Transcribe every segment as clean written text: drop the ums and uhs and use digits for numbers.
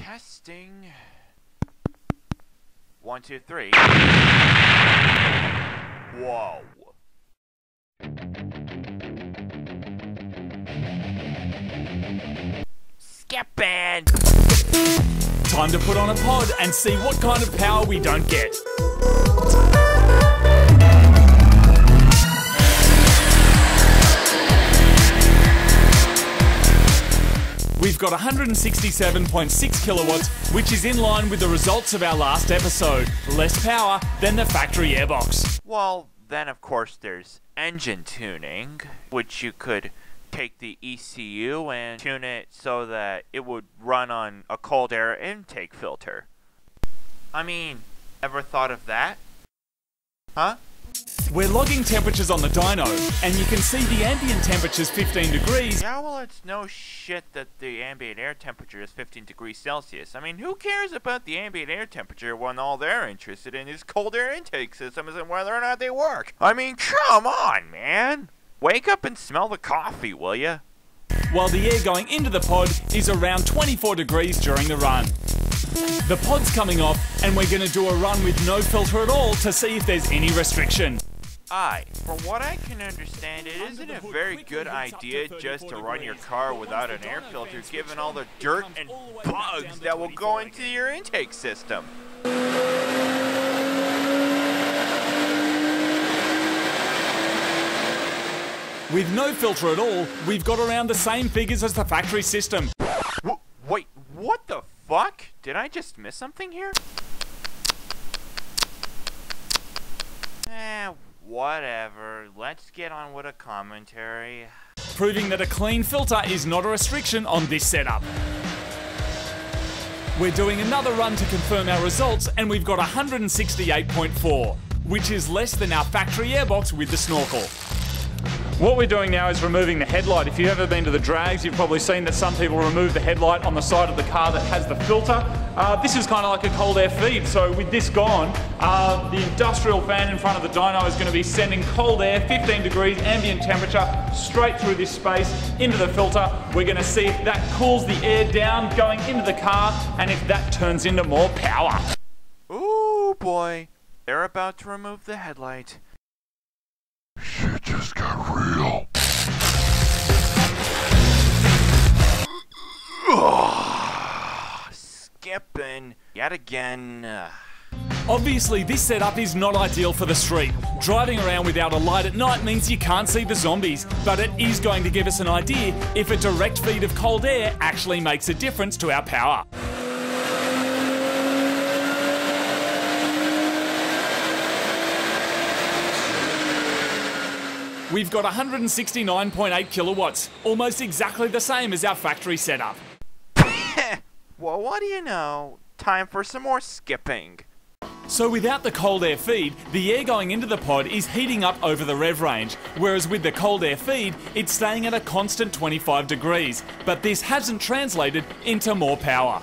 Testing. 1, 2, 3. Whoa. Skipping. Time to put on a pod and see what kind of power we don't get. We've got 167.6 kilowatts, which is in line with the results of our last episode. Less power than the factory airbox. Well, then of course there's engine tuning, which you could take the ECU and tune it so that it would run on a cold air intake filter. I mean, ever thought of that? Huh? We're logging temperatures on the dyno, and you can see the ambient temperature's 15 degrees. Yeah, well, it's no shit that the ambient air temperature is 15 degrees Celsius. I mean, who cares about the ambient air temperature when all they're interested in is cold air intake systems and whether or not they work? I mean, come on, man! Wake up and smell the coffee, will ya? While the air going into the pod is around 24 degrees during the run. The pod's coming off, and we're going to do a run with no filter at all to see if there's any restriction. From what I can understand, it isn't a very good idea just to run your car without an air filter, given all the dirt and bugs that will go into your intake system. With no filter at all, we've got around the same figures as the factory system. Wait, what the fuck? Did I just miss something here? Whatever. Let's get on with a commentary. Proving that a clean filter is not a restriction on this setup. We're doing another run to confirm our results, and we've got 168.4, which is less than our factory airbox with the snorkel. What we're doing now is removing the headlight. If you've ever been to the drags, you've probably seen that some people remove the headlight on the side of the car that has the filter. This is kind of like a cold air feed, so with this gone, the industrial fan in front of the dyno is going to be sending cold air, 15 degrees ambient temperature, straight through this space into the filter. We're going to see if that cools the air down going into the car, and if that turns into more power. Ooh boy, they're about to remove the headlight. Shit just got real. Skipping yet again. Obviously, this setup is not ideal for the street. Driving around without a light at night means you can't see the zombies, but it is going to give us an idea if a direct feed of cold air actually makes a difference to our power. We've got 169.8 kilowatts, almost exactly the same as our factory setup. Well, what do you know? Time for some more skipping. So without the cold air feed, the air going into the pod is heating up over the rev range, whereas with the cold air feed, it's staying at a constant 25 degrees. But this hasn't translated into more power.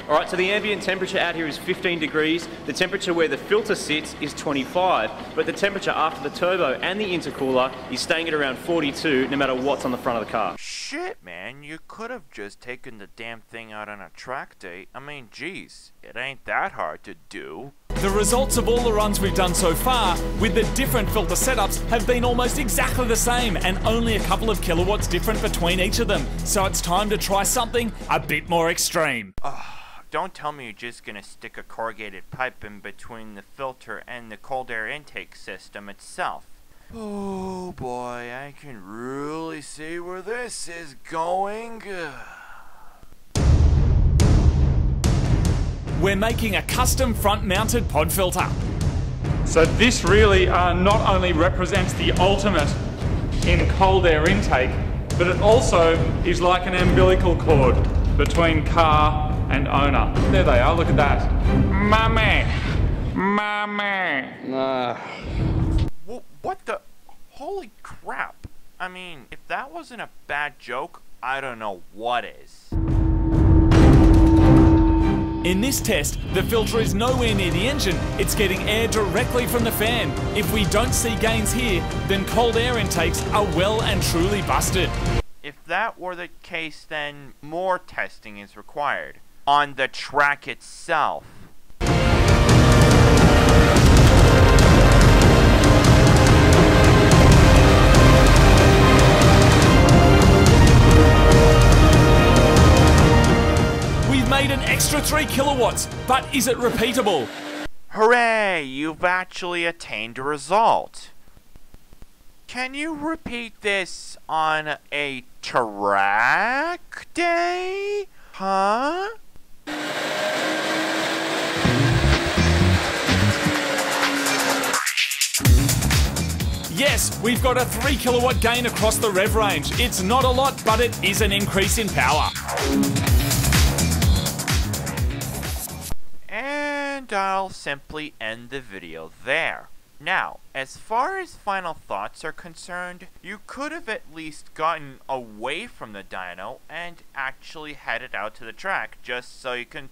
Alright, so the ambient temperature out here is 15 degrees. The temperature where the filter sits is 25, but the temperature after the turbo and the intercooler is staying at around 42 no matter what's on the front of the car. Shit, man, you could have just taken the damn thing out on a track day. I mean, geez, it ain't that hard to do. The results of all the runs we've done so far, with the different filter setups, have been almost exactly the same, and only a couple of kilowatts different between each of them. So it's time to try something a bit more extreme. Don't tell me you're just gonna stick a corrugated pipe in between the filter and the cold air intake system itself. Oh boy, I can really see where this is going. We're making a custom front-mounted pod filter. So this really not only represents the ultimate in cold air intake, but it also is like an umbilical cord between car and owner. There they are, look at that. Mummy! What the? Holy crap. I mean, if that wasn't a bad joke, I don't know what is. In this test, the filter is nowhere near the engine, it's getting air directly from the fan. If we don't see gains here, then cold air intakes are well and truly busted. If that were the case, then more testing is required. on the track itself. We've made an extra 3 kilowatts, but is it repeatable? Hooray! You've actually attained a result. Can you repeat this on a track day? Huh? Yes, we've got a 3 kilowatt gain across the rev range. It's not a lot, but it is an increase in power. And I'll simply end the video there. Now, as far as final thoughts are concerned, you could have at least gotten away from the dyno and actually headed out to the track just so you can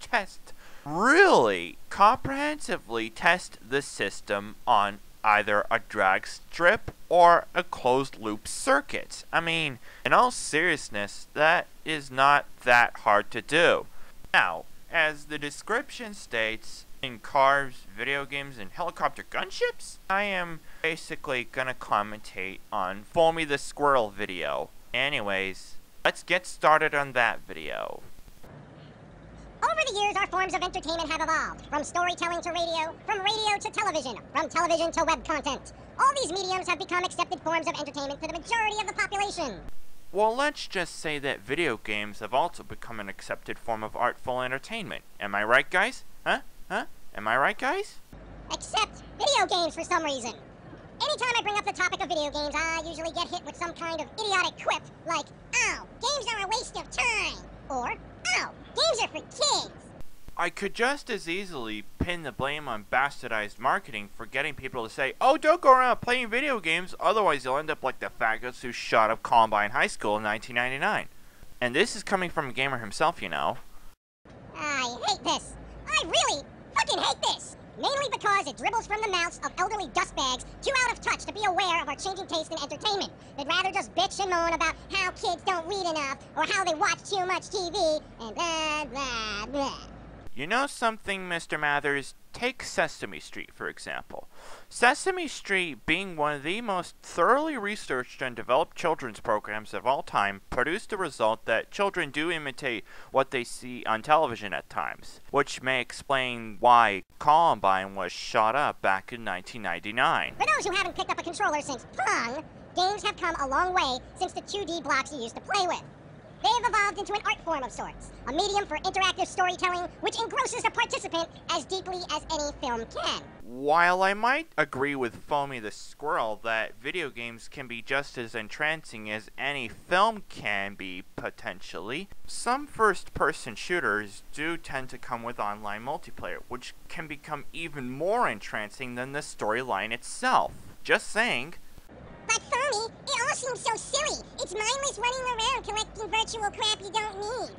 really comprehensively test the system on either a drag strip or a closed loop circuit. I mean, in all seriousness, that is not that hard to do. Now, as the description states, in cars, video games, and helicopter gunships, I am basically gonna commentate on Foamy the Squirrel video. Anyways, let's get started on that video. Over the years, our forms of entertainment have evolved, from storytelling to radio, from radio to television, from television to web content. All these mediums have become accepted forms of entertainment for the majority of the population. Well, let's just say that video games have also become an accepted form of artful entertainment. Am I right, guys? Huh? Am I right, guys? Except video games for some reason. Anytime I bring up the topic of video games, I usually get hit with some kind of idiotic quip like, "Ow, games are a waste of time," or, "Ow, games are for kids." I could just as easily pin the blame on bastardized marketing for getting people to say, "Oh, don't go around playing video games, otherwise you'll end up like the faggots who shot up Columbine High School in 1999. And this is coming from a gamer himself, you know. I hate this. I really fucking hate this. Mainly because it dribbles from the mouths of elderly dustbags too out of touch to be aware of our changing taste in entertainment. They'd rather just bitch and moan about how kids don't read enough or how they watch too much TV and blah, blah, blah. You know something, Mr. Mathers? Take Sesame Street, for example. Sesame Street, being one of the most thoroughly researched and developed children's programs of all time, produced a result that children do imitate what they see on television at times, which may explain why Columbine was shot up back in 1999. For those who haven't picked up a controller since Pong, games have come a long way since the 2D blocks you used to play with. They've evolved into an art form of sorts, a medium for interactive storytelling which engrosses the participant as deeply as any film can. While I might agree with Foamy the Squirrel that video games can be just as entrancing as any film can be, potentially, some first-person shooters do tend to come with online multiplayer, which can become even more entrancing than the storyline itself. Just saying. But Foamy, it all seems so silly. It's mindless running around collecting virtual crap you don't need.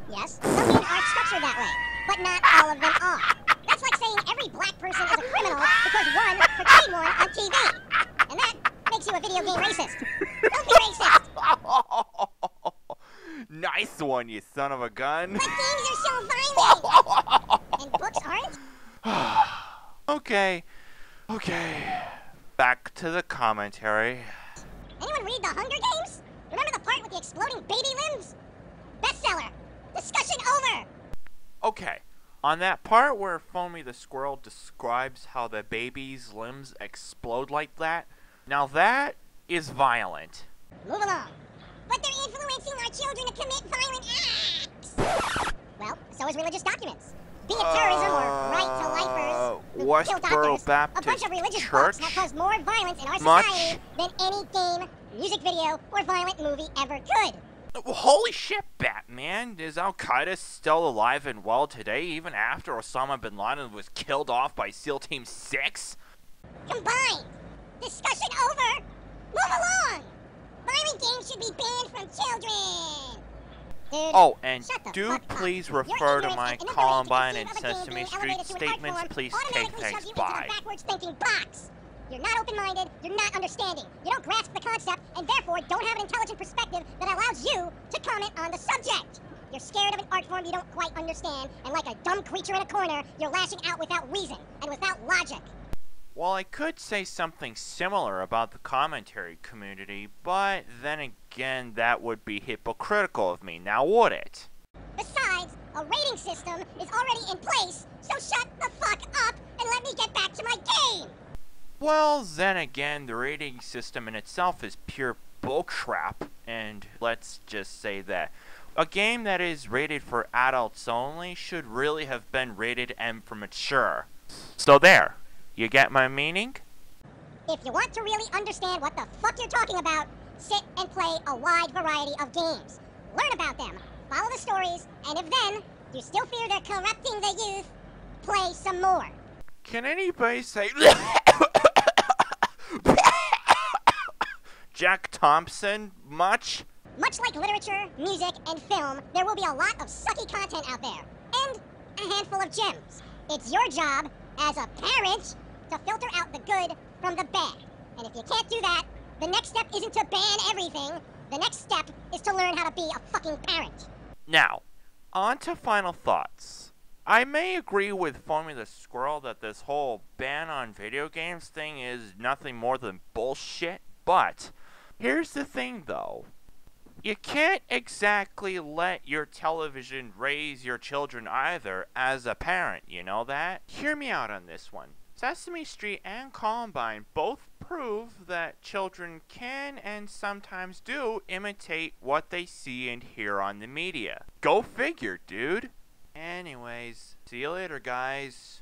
Yes, some games are structured that way, but not all of them are. That's like saying every black person is a criminal because one portrayed one on TV. And that makes you a video game racist. Don't be racist! Nice one, you son of a gun. But games are so violent! And books aren't? Okay. Back to the commentary. Anyone read The Hunger Games? Remember the part with the exploding baby limbs? Bestseller! Discussion over! Okay, on that part where Foamy the Squirrel describes how the baby's limbs explode like that, now that is violent. Move along. But they're influencing our children to commit violent acts! Well, so is religious documents. Be it terrorism or right-to-lifers who kill doctors, a bunch of religious books have caused more violence in our society than any game, music video, or violent movie ever could. Holy shit, Batman! Is Al-Qaeda still alive and well today, even after Osama bin Laden was killed off by SEAL Team 6? Combined! Discussion over! Move along! Violent games should be banned from children! Dude, oh, and do please refer to my Columbine and Sesame Street statements. Please take thanks. Bye. Backwards-thinking box. You're not open-minded, you're not understanding. You don't grasp the concept, and therefore don't have an intelligent perspective that allows you to comment on the subject. You're scared of an art form you don't quite understand, and like a dumb creature in a corner, you're lashing out without reason and without logic. Well, I could say something similar about the commentary community, but then again, that would be hypocritical of me, now would it? Besides, a rating system is already in place, so shut the fuck up and let me get back to my game! Well, then again, the rating system in itself is pure bullcrap, and let's just say that a game that is rated for adults only should really have been rated M for mature. So there, you get my meaning? If you want to really understand what the fuck you're talking about, sit and play a wide variety of games. Learn about them, follow the stories, and if then you still fear they're corrupting the youth, play some more. Can anybody say Jack Thompson much? Much like literature, music, and film, there will be a lot of sucky content out there, and a handful of gems. It's your job, as a parent, to filter out the good from the bad. And if you can't do that, the next step isn't to ban everything. The next step is to learn how to be a fucking parent. Now, on to final thoughts. I may agree with Formula Squirrel that this whole ban on video games thing is nothing more than bullshit, but here's the thing though. You can't exactly let your television raise your children either as a parent, you know that? Hear me out on this one. Sesame Street and Columbine both prove that children can and sometimes do imitate what they see and hear on the media. Go figure, dude. Anyways, see you later, guys.